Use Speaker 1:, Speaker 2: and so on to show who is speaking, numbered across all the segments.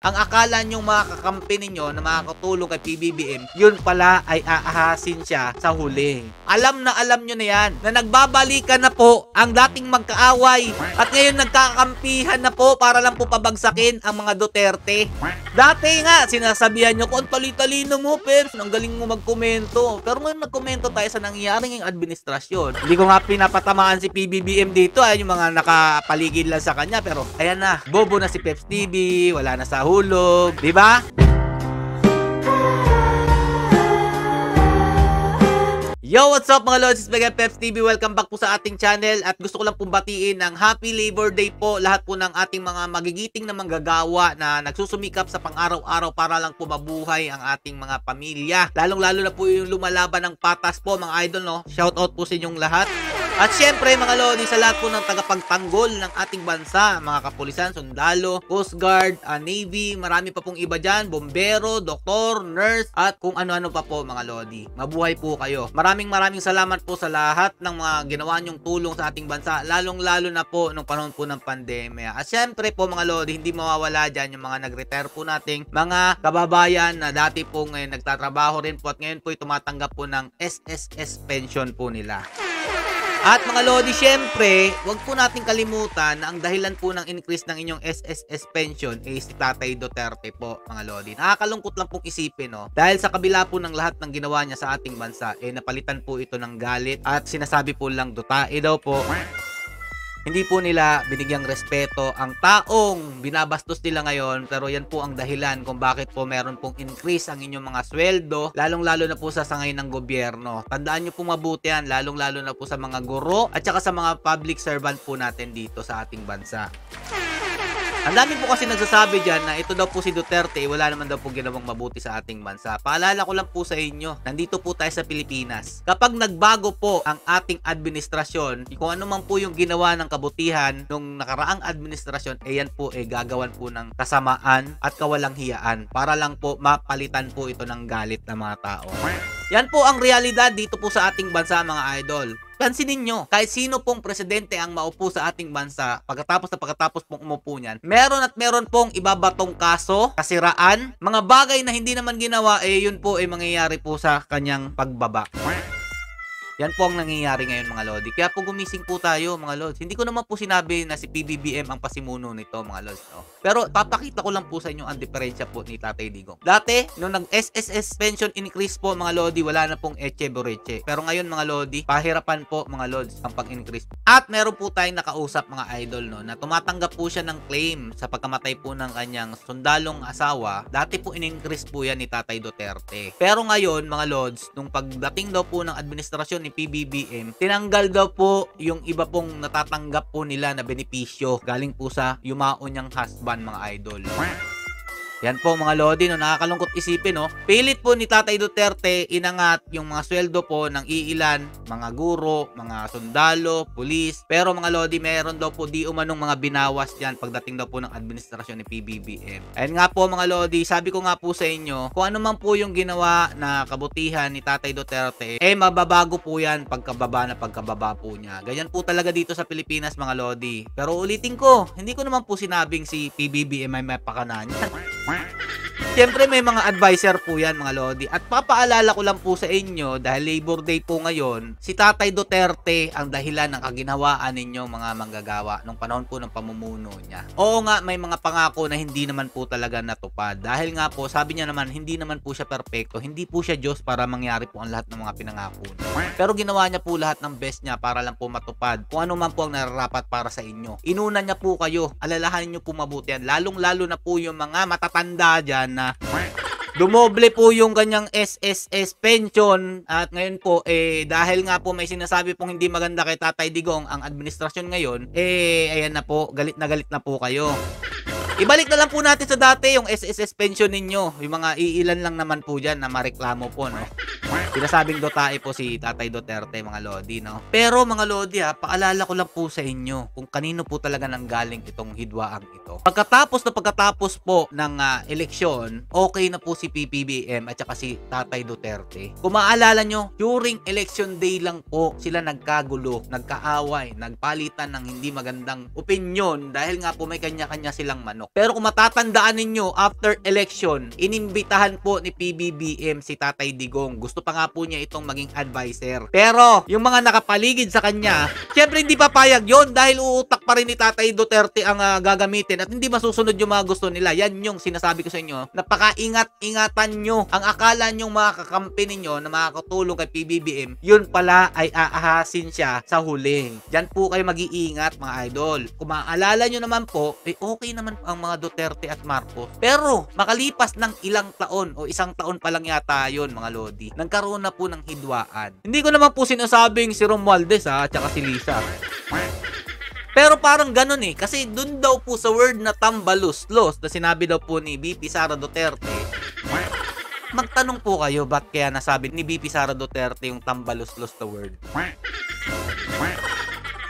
Speaker 1: ang akala nyong makakakampi ninyo na makakatulong kay PBBM, yun pala ay aahasin siya sa huli. Alam nyo na yan, na nagbabalikan na po ang dating magkaaway at ngayon nagkakampihan na po para lang po pabagsakin ang mga Duterte. Dati nga, sinasabihan nyo kung tali-talino mo, pero ang galing mo magkomento. Pero ngayon nagkomento tayo sa nangyaring administrasyon. Hindi ko nga pinapatamaan si PBBM dito, yung mga nakapaligid lang sa kanya, pero ayan na, bobo na si Peps TV, wala na sa hulog, di ba? Yo, what's up mga lods? It's Mega Peps TV. Welcome back po sa ating channel at gusto ko lang pong batiin ng Happy Labor Day po lahat po ng ating mga magigiting na manggagawa na nagsusumikap sa pang-araw-araw para lang po mabuhay ang ating mga pamilya. Lalong-lalo na po yung lumalaban ng patas po mga idol, no? Shout out po sa inyong lahat. At syempre mga lodi, sa lahat po ng tagapagtanggol ng ating bansa, mga kapulisan, sundalo, Coast Guard, Navy, marami pa pong iba dyan, bombero, doktor, nurse, at kung ano-ano pa po mga lodi. Mabuhay po kayo. Maraming salamat po sa lahat ng mga ginawa nyong tulong sa ating bansa, lalong-lalo na po nung panahon po ng pandemya. At syempre po mga lodi, hindi mawawala dyan yung mga nag-retire po nating mga kababayan na dati po ngayon nagtatrabaho rin po at ngayon po tumatanggap po ng SSS pension po nila. At mga lodi, syempre, wag po natin kalimutan na ang dahilan po ng increase ng inyong SSS pension ay si Tatay Duterte po, mga lodi. Nakakalungkot lang pong isipin, no? Dahil sa kabila po ng lahat ng ginawa niya sa ating bansa, napalitan po ito ng galit at sinasabi po lang dutae daw po. Hindi po nila binigyang respeto ang taong binabastos nila ngayon, pero yan po ang dahilan kung bakit po meron pong increase ang inyong mga sweldo, lalong-lalo na po sa sangay ng gobyerno. Tandaan nyo po mabuti yan, lalong-lalo na po sa mga guro at saka sa mga public servant po natin dito sa ating bansa. Ang dami po kasi nagsasabi dyan na ito daw po si Duterte, wala naman daw po ginawang mabuti sa ating bansa. Paalala ko lang po sa inyo, nandito po tayo sa Pilipinas. Kapag nagbago po ang ating administrasyon, kung ano man po yung ginawa ng kabutihan nung nakaraang administrasyon, yan po gagawan po ng kasamaan at kawalang hiyaan para lang po mapalitan po ito ng galit ng mga tao. Yan po ang realidad dito po sa ating bansa mga idol. Pansinin nyo, kahit sino pong presidente ang maupo sa ating bansa, pagkatapos pong umupo niyan, meron pong ibabatong kaso, kasiraan, mga bagay na hindi naman ginawa, yun po mangyayari po sa kanyang pagbaba. Yan po ang nangyayari ngayon mga lodi. Kaya po gumising po tayo mga lods. Hindi ko naman po sinabi na si PBBM ang pasimuno nito mga lods. No? Pero papakita ko lang po sa inyo ang diferensya po ni Tatay Digong. Dati, nung nag-SSS pension increase po mga lodi, wala na pong eche boreche. Pero ngayon mga lodi, pahirapan po mga lods ang pag-increase. At meron po tayong nakausap mga idol, no, na tumatanggap po siya ng claim sa pagkamatay po ng kanyang sundalong asawa. Dati po in-increase po yan ni Tatay Duterte. Pero ngayon mga lods, nung pagdating daw po ng administrasyon ni PBBM, tinanggal daw po yung iba pong natatanggap po nila na benepisyo galing po sa yumao niyang husband mga idol. Yan po mga lodi, no, nakakalungkot isipin, no. Pilit po ni Tatay Duterte inangat yung mga sweldo po ng iilan, mga guro, mga sundalo, pulis. Pero mga lodi, meron daw po di umanong mga binawas diyan pagdating daw po ng administrasyon ni PBBM. Ayun nga po mga lodi, sabi ko nga po sa inyo, kung ano man po yung ginawa na kabutihan ni Tatay Duterte, mababago po yan pagkababa po niya. Ganyan po talaga dito sa Pilipinas mga lodi. Pero ulitin ko, hindi ko naman po sinabing si PBBM ay may pakanahan. Siyempre may mga advisor po yan mga lodi. At papaalala ko lang po sa inyo, dahil Labor Day po ngayon, si Tatay Duterte ang dahilan ng kaginhawaan ninyong mga manggagawa nung panahon po ng pamumuno niya. Oo nga, may mga pangako na hindi naman po talaga natupad. Dahil nga po, sabi niya naman, hindi naman po siya perfecto. Hindi po siya Diyos para mangyari po ang lahat ng mga pinangako niya. Pero ginawa niya po lahat ng best niya para lang po matupad kung ano man po ang nararapat para sa inyo. Inuna niya po kayo. Alalahanin niyo po mabuti yan. Lalong-lalo na po yung mga matatanda dyan na dumoble po yung kanyang SSS pension. At ngayon po, dahil nga po may sinasabi pong hindi maganda kay Tatay Digong ang administrasyon ngayon, ayan na po, galit na po kayo. Ibalik na lang po natin sa dati yung SSS pension ninyo. Yung mga iilan lang naman po dyan na mareklamo po, no? Sinasabing dotae po si Tatay Duterte, mga lodi, no? Pero mga lodi paalala ko lang po sa inyo kung kanino po talaga nanggaling itong hidwaang ito. Pagkatapos po ng eleksyon, okay na po si PBBM at saka si Tatay Duterte. Kung maalala nyo, during election day lang po sila nagkagulo, nagkaaway, nagpalitan ng hindi magandang opinyon dahil nga po may kanya-kanya silang manok. Pero kung matatandaan ninyo, after election, inimbitahan po ni PBBM si Tatay Digong. Gusto pa nga po niya itong maging advisor. Pero yung mga nakapaligid sa kanya, syempre hindi papayag yon dahil uutak pa rin ni Tatay Duterte ang gagamitin at hindi masusunod yung mga gusto nila. Yan yung sinasabi ko sa inyo. Napaka-ingat-ingatan nyo. Ang akala nyong mga kakampi ninyo na makakatulong kay PBBM, yun pala ay aahasin siya sa huling. Diyan po kayo mag-iingat, mga idol. Kung maalala nyo naman po, okay naman ang mga Duterte at Marcos. Pero makalipas ng ilang taon o isang taon pa lang yata yun, mga lodi, nagkaroon na po ng hidwaan. Hindi ko naman po sinasabing si Romualdez at saka si Lisa. Pero parang ganun kasi dun daw po sa word na tambaluslos na sinabi daw po ni VP Sara Duterte, magtanong po kayo ba't kaya nasabi ni VP Sara Duterte yung tambaluslos na word.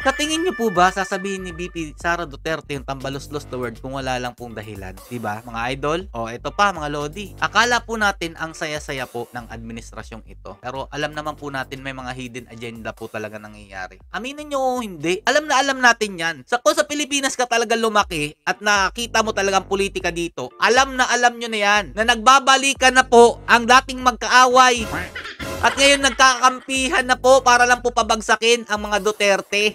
Speaker 1: Sa tingin niyo po ba sasabihin ni VP Sara Duterte yung tambaluslos the word kung wala lang pong dahilan? Diba, mga idol? O, ito pa, mga lodi. Akala po natin ang saya-saya po ng administrasyong ito. Pero alam naman po natin may mga hidden agenda po talaga nangyayari. Aminin nyo o hindi, alam natin yan. Kung sa Pilipinas ka talaga lumaki at nakita mo talagang politika dito, alam nyo na yan na nagbabalikan na po ang dating magkaaway. At ngayon nagkakampihan na po para lang po pabagsakin ang mga Duterte.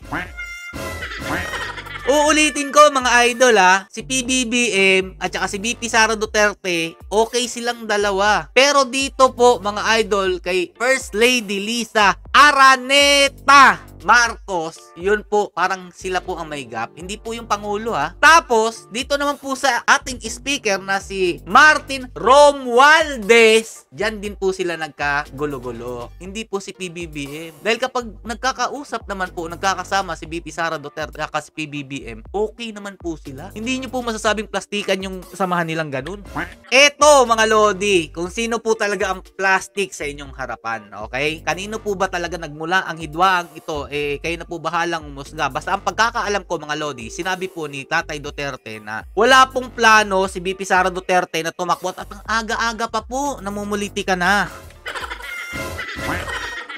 Speaker 1: Uulitin ko, mga idol si PBBM at saka si VP Sara Duterte, okay silang dalawa. Pero dito po, mga idol, kay First Lady Lisa Araneta Marcos, yun po, parang sila po ang may gap. Hindi po yung Pangulo Tapos, dito naman po sa ating speaker na si Martin Romualdez, dyan din po sila nagkagulo-gulo. Hindi po si PBBM. Dahil kapag nagkakausap naman po, nagkakasama si VP Sara Duterte at si PBBM, okay naman po sila. Hindi nyo po masasabing plastikan yung samahan nilang ganun. Eto, mga lodi, kung sino po talaga ang plastic sa inyong harapan, okay? Kanino po ba talaga nagmula ang hidwaang ito? Kayo na po bahalang umusga. Basta ang pagkakaalam ko, mga lodi, sinabi po ni Tatay Duterte na wala pong plano si VP Sara Duterte na tumakbo at ang aga-aga pa po, namumuliti ka na.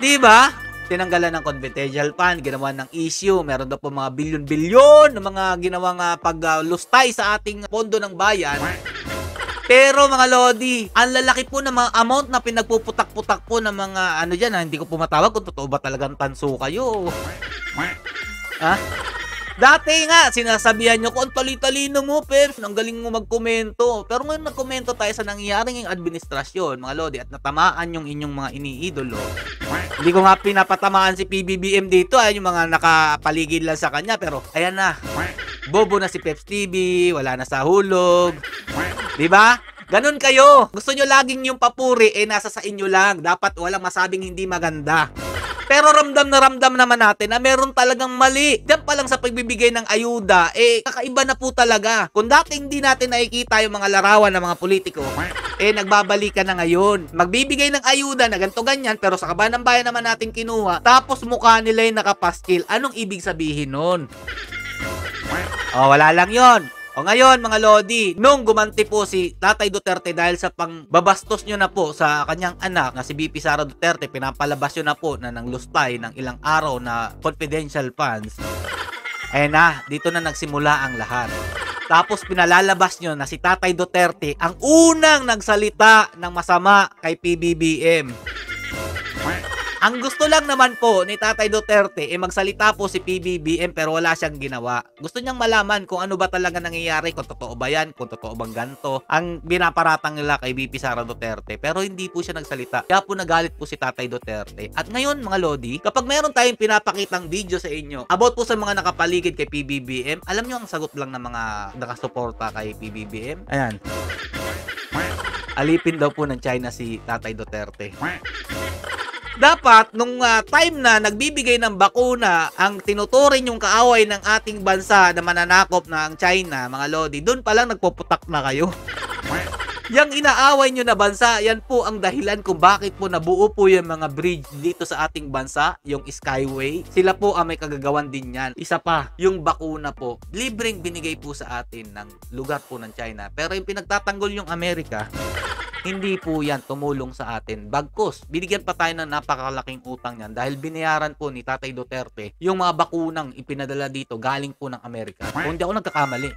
Speaker 1: Diba? Tinanggalan ng confidential fund, ginawa ng issue, meron daw po mga bilyon-bilyon na mga ginawang paglustay sa ating pondo ng bayan. Pero mga lodi, ang lalaki po ng mga amount na pinagpuputak-putak po ng mga dyan hindi ko po matawag kung totoo ba talagang tanso kayo. Dati nga, sinasabihan nyo ko, ang tali-talino mo, Peps, ang galing mo magkomento. Pero ngayon nagkomento tayo sa nangyayaring administrasyon, mga lodi, at natamaan yung inyong mga iniidolo. Hindi ko nga pinapatamaan si PBBM dito, yung mga nakapaligid lang sa kanya, pero ayan na. Bobo na si Peps TV, wala na sa hulog. Diba? Ganun kayo. Gusto nyo laging yung papuri, nasa sa inyo lang. Dapat walang masabing hindi maganda. Pero ramdam naman natin na meron talagang mali. Diyan pa lang sa pagbibigay ng ayuda, kakaiba na po talaga. Kung dati hindi natin nakikita yung mga larawan ng mga politiko, nagbabalikan na ngayon. Magbibigay ng ayuda na ganito ganyan, pero sa kaban ng bayan naman natin kinuha, tapos mukha nila yung nakapaskil. Anong ibig sabihin nun? Wala lang yon. Ngayon, mga lodi, nung gumanti po si Tatay Duterte dahil sa pangbabastos nyo na po sa kanyang anak na si VP Sara Duterte, pinapalabas nyo na po na ng lustay ng ilang araw na confidential funds. Dito na nagsimula ang lahat. Tapos pinalalabas nyo na si Tatay Duterte ang unang nagsalita ng masama kay PBBM. Ang gusto lang naman po ni Tatay Duterte magsalita po si PBBM pero wala siyang ginawa. Gusto niyang malaman kung ano ba talaga nangyayari, kung totoo ba yan, kung totoo bang ganto ang binaparatang nila kay VP Sara Duterte. Pero hindi po siya nagsalita. Kaya po nagalit po si Tatay Duterte. At ngayon, mga lodi, kapag meron tayong pinapakitang video sa inyo about po sa mga nakapaligid kay PBBM, alam niyo ang sagot lang ng mga nakasuporta kay PBBM? Ayan. Alipin daw po ng China si Tatay Duterte. Dapat, nung time na nagbibigay ng bakuna ang tinuturing yung kaaway ng ating bansa na mananakop na ang China, mga lodi, doon pa lang nagpuputak na kayo. Yang inaaway nyo na bansa, yan po ang dahilan kung bakit po nabuo po yung mga bridge dito sa ating bansa, yung Skyway. Sila po ang may kagagawan din yan. Isa pa, yung bakuna po, libreng binigay po sa atin ng lugar po ng China. Pero yung pinagtatanggol yung Amerika, hindi po yan tumulong sa atin. Bagkus, binigyan pa tayo ng napakalaking utang yan dahil binayaran po ni Tatay Duterte yung mga bakunang ipinadala dito galing po ng Amerika. Kung hindi ako nagkakamali.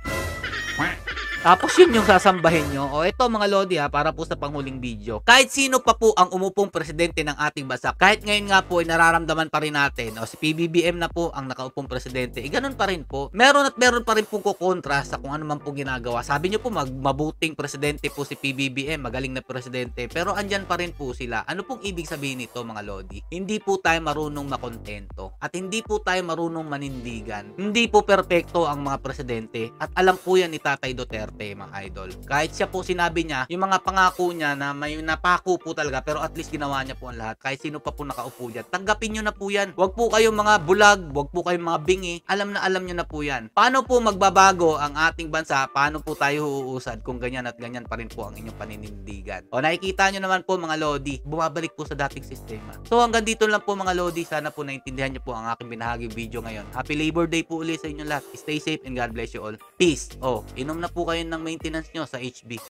Speaker 1: Tapos yun yung sasambahin nyo. O ito mga Lodi para po sa panghuling video. Kahit sino pa po ang umupong presidente ng ating bansa, kahit ngayon nga po ay nararamdaman pa rin natin, si PBBM na po ang nakaupong presidente, ganun pa rin po. Meron pa rin po kukontra sa kung ano man po ginagawa. Sabi nyo po mabuting presidente po si PBBM, magaling na presidente, pero andyan pa rin po sila. Ano pong ibig sabihin nito mga Lodi? Hindi po tayo marunong makontento at hindi po tayo marunong manindigan. Hindi po perpekto ang mga presidente at alam po yan ni Tatay Duterte mga idol. Kahit siya po sinabi niya, yung mga pangako niya na may napako po talaga pero at least ginawa niya po ang lahat. Kahit sino pa po nakaupo dyan, tanggapin nyo na po yan. Huwag po kayong mga bulag, huwag po kayong mga bingi. Alam nyo na po yan. Paano po magbabago ang ating bansa? Paano po tayo uusad kung ganyan at ganyan pa rin po ang inyong paninindigan? O nakikita nyo naman po mga Lodi, bumabalik po sa dating sistema. So hanggang dito lang po mga Lodi. Sana po naintindihan nyo po ang aking binahaging video ngayon. Happy Labor Day po ulit sa inyo lahat. Stay safe and God bless you all. Peace. Inom na po kayo ng maintenance nyo sa HB.